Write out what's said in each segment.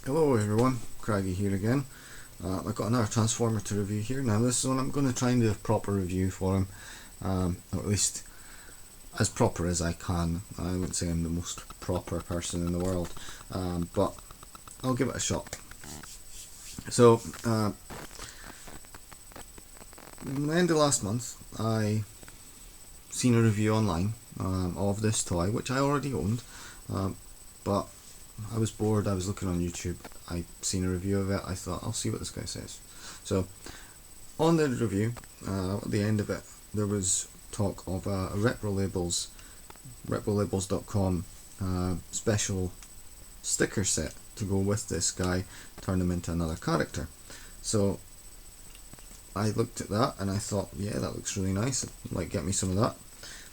Hello everyone, Craggy here again. I've got another Transformer to review here. Now this one I'm going to try and do a proper review for him, or at least as proper as I can. I wouldn't say I'm the most proper person in the world, but I'll give it a shot. So, in the end of last month I seen a review online of this toy, which I already owned, but I was bored, I was looking on YouTube, I seen a review of it, I thought I'll see what this guy says. So on the review, at the end of it, there was talk of a Reprolabels, Reprolabels.com special sticker set to go with this guy, turn him into another character. So I looked at that and I thought, yeah, that looks really nice, I'd like get me some of that.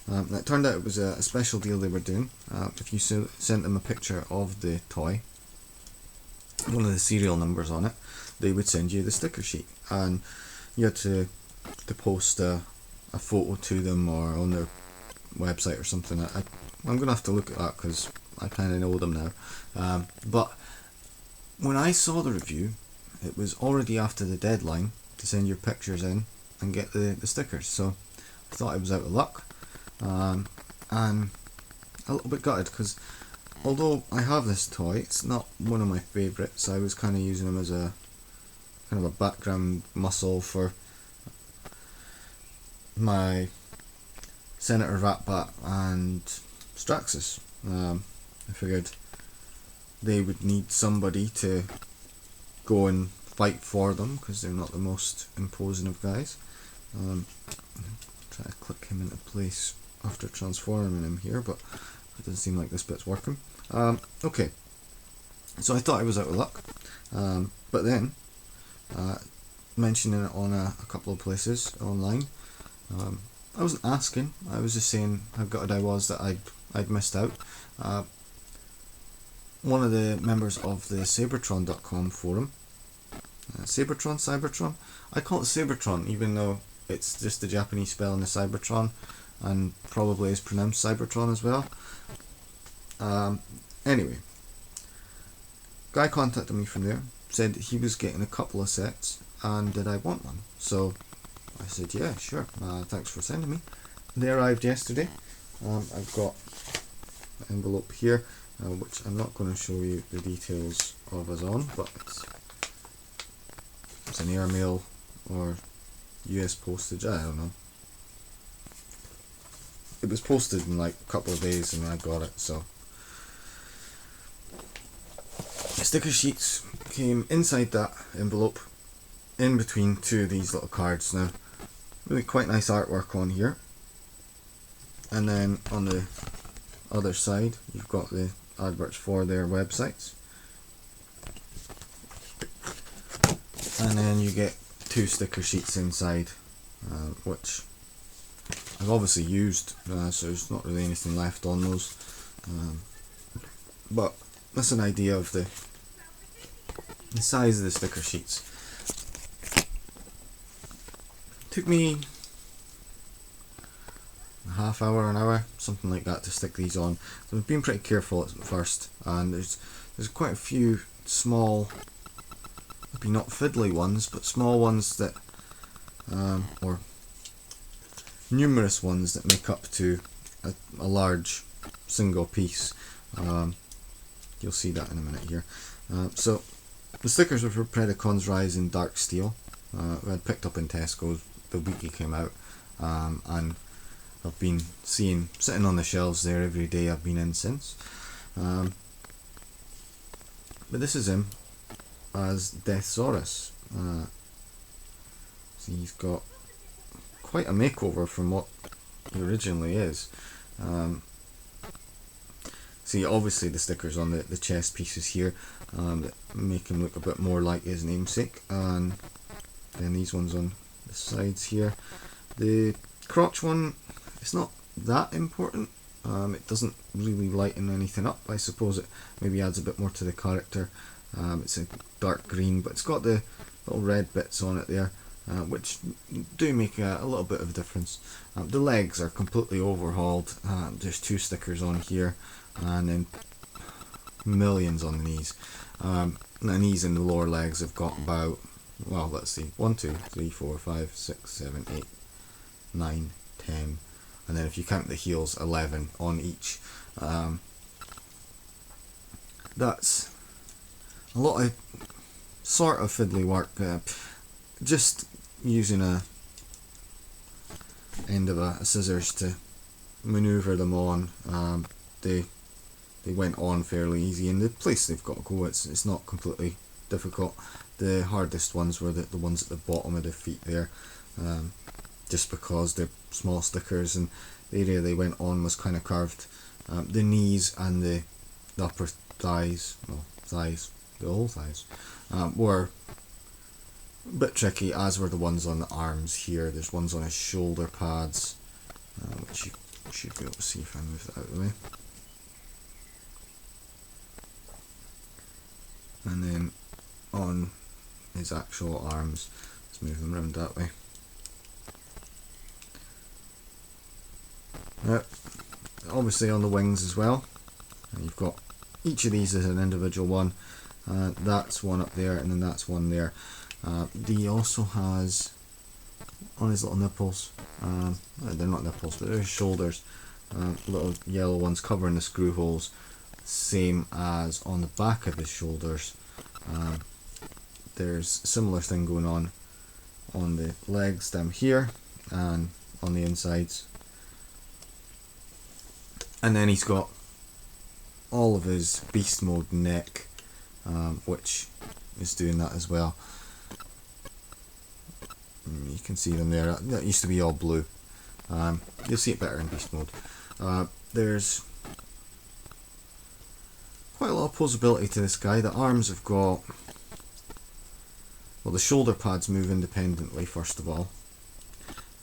And it turned out it was a special deal they were doing. If you sent them a picture of the toy, one of the serial numbers on it, they would send you the sticker sheet, and you had to post a photo to them or on their website or something. I'm going to have to look at that because I kind of know them now. But when I saw the review, it was already after the deadline to send your pictures in and get the stickers, so I thought I was out of luck. And a little bit gutted because although I have this toy, it's not one of my favourites. I was kind of using him as a kind of a background muscle for my Senator Ratbat and Straxus. I figured they would need somebody to go and fight for them because they're not the most imposing of guys. Try to click him into place after transforming him here, but it doesn't seem like this bit's working. Okay, so I thought I was out of luck, but then mentioning it on a couple of places online, I wasn't asking, I was just saying how gutted I was that I'd missed out. One of the members of the Sabertron.com forum, Cybertron, I call it Sabertron even though it's just the Japanese spelling of Cybertron, and probably is pronounced Cybertron as well. Anyway, guy contacted me from there, said he was getting a couple of sets and did I want one. So I said yeah, sure, thanks for sending me. They arrived yesterday. I've got an envelope here, which I'm not going to show you the details of as on, but it's an airmail or US postage, I don't know. It was posted in like a couple of days and I got it, so. The sticker sheets came inside that envelope, in between two of these little cards. Now, really quite nice artwork on here. And then on the other side, you've got the adverts for their websites. And then you get two sticker sheets inside, which I've obviously used, so there's not really anything left on those, but that's an idea of the size of the sticker sheets. Took me a half hour, an hour, something like that to stick these on. So I've been pretty careful at first, and there's quite a few small, maybe not fiddly ones, but small ones that, or numerous ones that make up to a large single piece. You'll see that in a minute here. So the stickers were for Predacons Rise in Dark Steel. We had picked up in Tesco the week it came out, and I've been seeing sitting on the shelves there every day I've been in since. But this is him as Deathsauras. So he's got quite a makeover from what he originally is. See, obviously the stickers on the chest pieces here that make him look a bit more like his namesake, and then these ones on the sides here. The crotch one, it's not that important. It doesn't really lighten anything up. I suppose it maybe adds a bit more to the character. It's a dark green, but it's got the little red bits on it there, which do make a little bit of a difference. The legs are completely overhauled. There's two stickers on here and then millions on the knees. the knees and the lower legs have got about, well, let's see, 1, 2, 3, 4, 5, 6, 7, 8, 9, 10, and then if you count the heels, 11 on each. That's a lot of sort of fiddly work, just using a end of a scissors to manoeuvre them on. They went on fairly easy, and the place they've got to go, it's not completely difficult. The hardest ones were the ones at the bottom of the feet there, just because they're small stickers and the area they went on was kind of curved. The knees and the upper thighs, the whole thighs, were a bit tricky, as were the ones on the arms here. There's ones on his shoulder pads, which you should be able to see if I move that out of the way. And then on his actual arms, let's move them around that way. Now, obviously on the wings as well, and you've got each of these as an individual one. That's one up there, and then that's one there. He also has on his little nipples, they're not nipples, but they're his shoulders, little yellow ones covering the screw holes, same as on the back of his shoulders. There's a similar thing going on the legs down here and on the insides. And then he's got all of his beast mode neck, which is doing that as well. You can see them there. That used to be all blue. You'll see it better in beast mode. There's quite a lot of posability to this guy. The arms have got, well, the shoulder pads move independently first of all,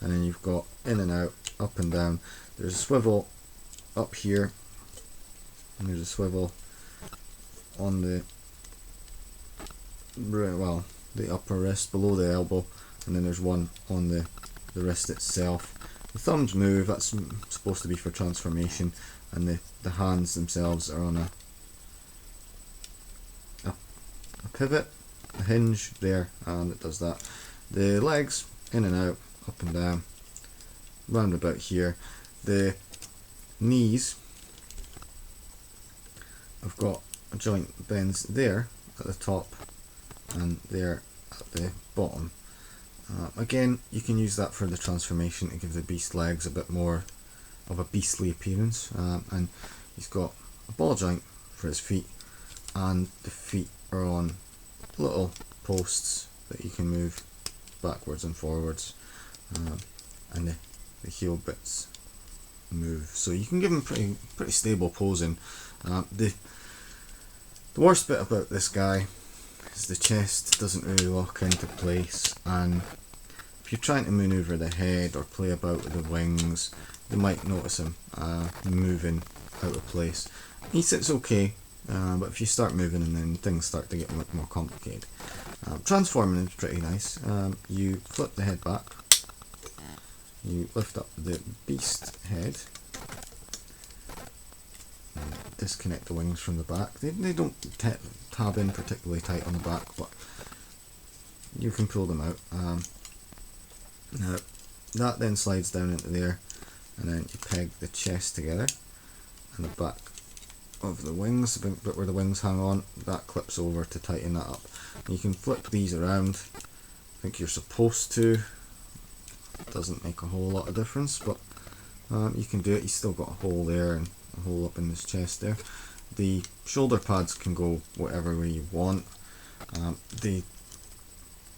and then you've got in and out, up and down. There's a swivel up here, and there's a swivel on the upper wrist below the elbow, and then there's one on the wrist itself. The thumbs move, that's supposed to be for transformation, and the hands themselves are on a pivot, a hinge there, and it does that. The legs in and out, up and down, round about here. The knees have got a joint bends there at the top and there at the bottom. Again, you can use that for the transformation to give the beast legs a bit more of a beastly appearance, and he's got a ball joint for his feet, and the feet are on little posts that you can move backwards and forwards, and the heel bits move, so you can give him pretty stable posing. The worst bit about this guy is the chest doesn't really lock into place, and if you're trying to manoeuvre the head or play about with the wings, they might notice him moving out of place. He sits okay, but if you start moving him, then things start to get a bit more complicated. Transforming is pretty nice. You flip the head back, you lift up the beast head, disconnect the wings from the back. They don't tab in particularly tight on the back, but you can pull them out. Now that then slides down into there, and then you peg the chest together, and the back of the wings, the bit where the wings hang on, that clips over to tighten that up. You can flip these around. I think you're supposed to. It doesn't make a whole lot of difference, but you can do it. He's still got a hole there and a hole up in his chest there. The shoulder pads can go whatever way you want. The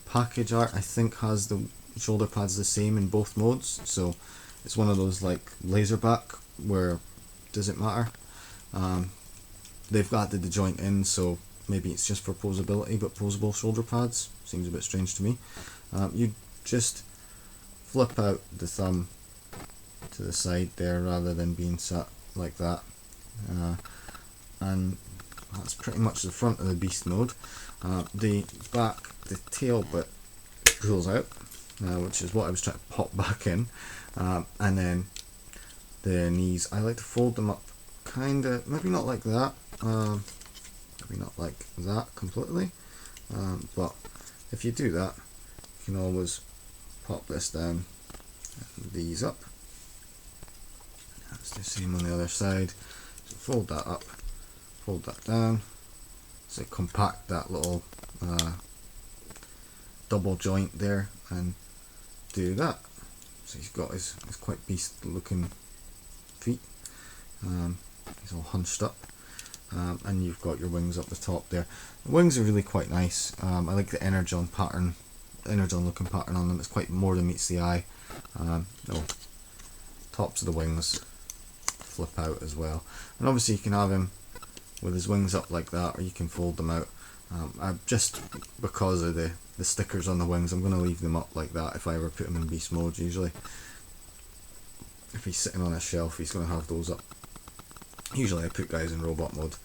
package art, I think, has the shoulder pads the same in both modes, so it's one of those like laserback where does it matter. They've added the joint in, so maybe it's just for posability, but posable shoulder pads seems a bit strange to me. You just flip out the thumb to the side there rather than being sat like that, and that's pretty much the front of the beast mode. The back, the tail bit pulls out, which is what I was trying to pop back in, and then the knees, I like to fold them up kinda, maybe not like that, Maybe not like that completely, but if you do that, you can always pop this down and these up. That's the same on the other side. So fold that up, fold that down, so compact that little double joint there, and do that. So he's got his quite beast looking feet. He's all hunched up, and you've got your wings up the top there. The wings are really quite nice. I like the energon pattern, energon looking pattern on them. It's quite more than meets the eye. No, tops of the wings flip out as well, and obviously you can have him with his wings up like that, or you can fold them out. Just because of the stickers on the wings, I'm going to leave them up like that if I ever put him in beast mode. Usually if he's sitting on a shelf, he's going to have those up. Usually I put guys in robot mode.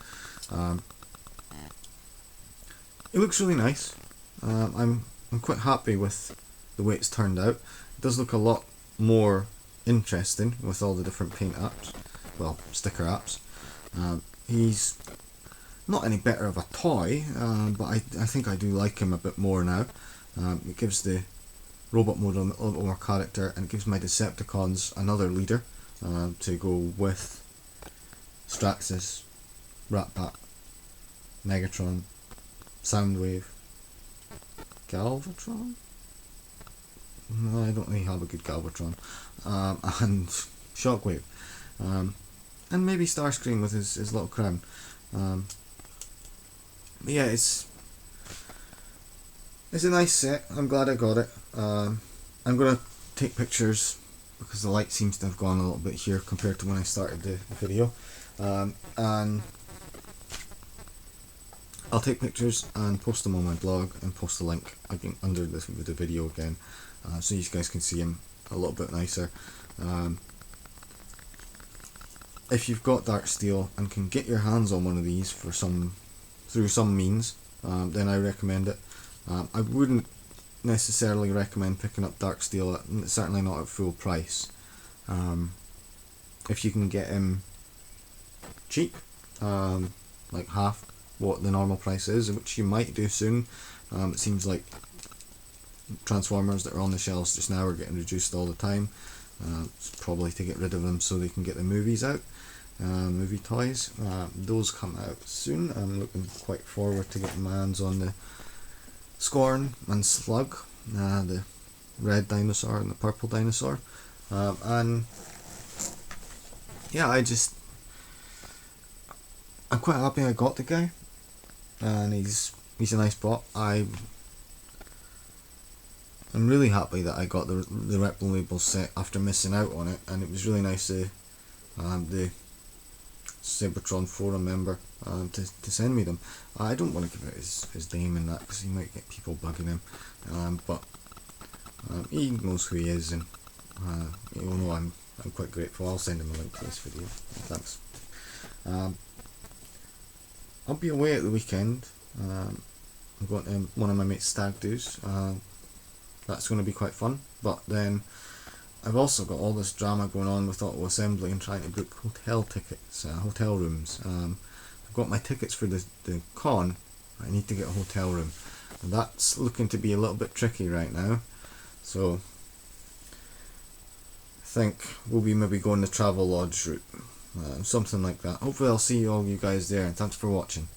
It looks really nice. I'm quite happy with the way it's turned out. It does look a lot more interesting with all the different paint apps, well, sticker apps. He's not any better of a toy, but I think I do like him a bit more now. It gives the robot mode a little bit more character, and it gives my Decepticons another leader to go with Straxus, Rat-Bat, Megatron, Soundwave, Galvatron? No, I don't really have a good Galvatron. And Shockwave. And maybe Starscream with his little crown. But yeah, it's a nice set. I'm glad I got it. I'm going to take pictures because the light seems to have gone a little bit here compared to when I started the video. And I'll take pictures and post them on my blog and post the link again under the video again, so you guys can see him a little bit nicer. If you've got Dark Steel and can get your hands on one of these through some means, then I recommend it. I wouldn't necessarily recommend picking up Dark Steel, certainly not at full price. If you can get him cheap, like half what the normal price is, which you might do soon. It seems like Transformers that are on the shelves just now are getting reduced all the time. It's probably to get rid of them so they can get the movies out, movie toys. Those come out soon. I'm looking quite forward to getting my hands on the Scorn and Slug, the red dinosaur and the purple dinosaur. And yeah, I'm quite happy I got the guy, and he's a nice bot. I'm really happy that I got the Reprolabels set after missing out on it, and it was really nice to the Cybertron forum member to send me them. I don't want to give out his name and that because he might get people bugging him, but he knows who he is, and he'll know I'm quite grateful. I'll send him a link to this video. Thanks. I'll be away at the weekend. I'm going to one of my mates' stag do's. That's going to be quite fun. But then I've also got all this drama going on with Auto Assembly and trying to book hotel tickets, hotel rooms. I've got my tickets for the con. I need to get a hotel room, and that's looking to be a little bit tricky right now. So I think we'll be maybe going the Travel Lodge route, something like that. Hopefully I'll see all you guys there, and thanks for watching.